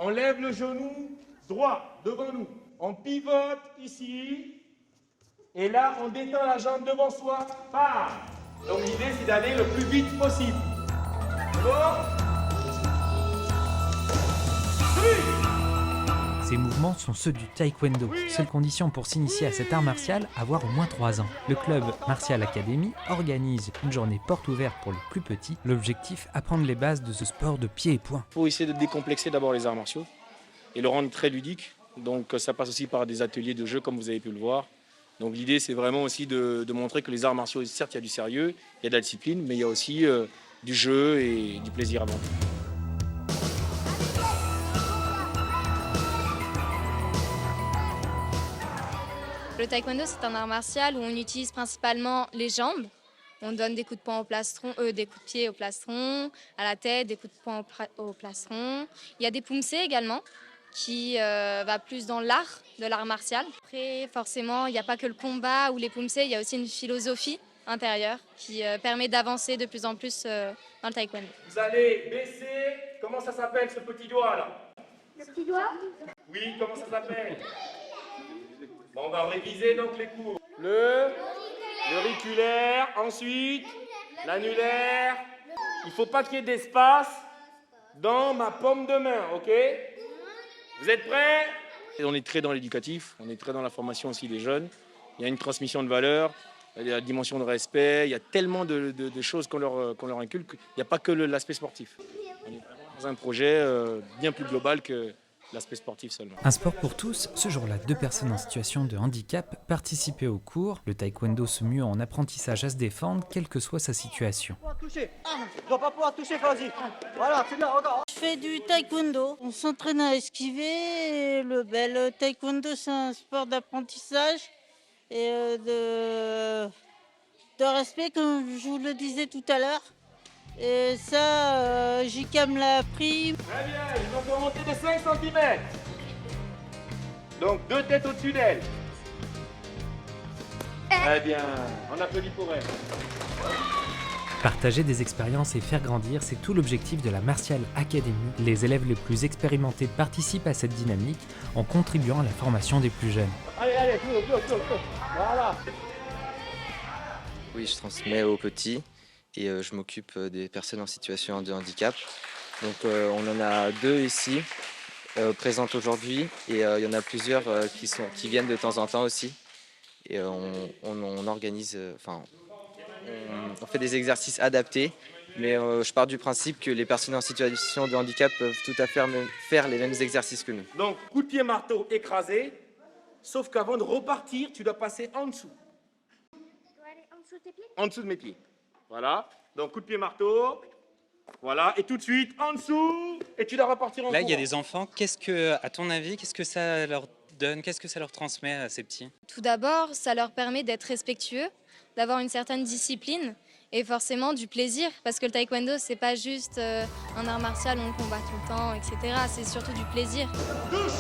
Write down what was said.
On lève le genou droit devant nous. On pivote ici. Et là, on détend la jambe devant soi. Bam. Donc l'idée, c'est d'aller le plus vite possible. Bon. Ces mouvements sont ceux du taekwondo, seule condition pour s'initier à cet art martial, avoir au moins 3 ans. Le club Martial Academy organise une journée porte ouverte pour les plus petits. L'objectif, apprendre les bases de ce sport de pied et poing. Il faut essayer de décomplexer d'abord les arts martiaux et le rendre très ludique. Donc ça passe aussi par des ateliers de jeu comme vous avez pu le voir. Donc l'idée c'est vraiment aussi de montrer que les arts martiaux, certes il y a du sérieux, il y a de la discipline, mais il y a aussi du jeu et du plaisir avant tout. Le taekwondo, c'est un art martial où on utilise principalement les jambes. On donne des coups de poing au plastron, des coups de pied au plastron, à la tête, des coups de poing au plastron. Il y a des pumsés également, qui va plus dans l'art de l'art martial. Après, forcément, il n'y a pas que le combat ou les pumsés, il y a aussi une philosophie intérieure qui permet d'avancer de plus en plus dans le taekwondo. Vous allez baisser, comment ça s'appelle ce petit doigt là? Le petit doigt? Oui, comment ça s'appelle? Bon, on va réviser donc les cours. L'auriculaire, ensuite l'annulaire. Il ne faut pas qu'il y ait d'espace dans ma paume de main, ok? Vous êtes prêts? On est très dans l'éducatif, on est très dans la formation aussi des jeunes. Il y a une transmission de valeurs, il y a la dimension de respect, il y a tellement de choses qu'on leur inculque. Il n'y a pas que l'aspect sportif. On est vraiment dans un projet bien plus global que l'aspect sportif seulement. Un sport pour tous, ce jour-là, 2 personnes en situation de handicap participaient au cours. Le taekwondo se mue en apprentissage à se défendre, quelle que soit sa situation. Tu dois pas pouvoir toucher, vas-y. Voilà, c'est bien, encore. Je fais du taekwondo. On s'entraîne à esquiver. Le taekwondo, c'est un sport d'apprentissage et de respect, comme je vous le disais tout à l'heure. Et ça, JK me l'a appris. Très bien, ils vont remonter de 5 cm. Donc 2 têtes au-dessus d'elle. Très bien, on applaudit pour elle. Partager des expériences et faire grandir, c'est tout l'objectif de la Martial Academy. Les élèves les plus expérimentés participent à cette dynamique en contribuant à la formation des plus jeunes. Allez, go. Voilà. Oui, je transmets aux petits et je m'occupe des personnes en situation de handicap. Donc on en a 2 ici, présentes aujourd'hui, et il y en a plusieurs qui viennent de temps en temps aussi. Et on organise, on fait des exercices adaptés, mais je pars du principe que les personnes en situation de handicap peuvent tout à fait faire les mêmes exercices que nous. Donc coup de pied marteau écrasé, sauf qu'avant de repartir, tu dois passer en dessous. Je dois aller en dessous de tes pieds? En dessous de mes pieds. Voilà. Donc coup de pied marteau. Voilà. Et tout de suite en dessous. Et tu dois repartir en dessous. Là, il y a des enfants. À ton avis, qu'est-ce que ça leur donne? Qu'est-ce que ça leur transmet à ces petits? Tout d'abord, ça leur permet d'être respectueux, d'avoir une certaine discipline et forcément du plaisir. Parce que le taekwondo, c'est pas juste un art martial où on combat tout le temps, etc. C'est surtout du plaisir. Touche.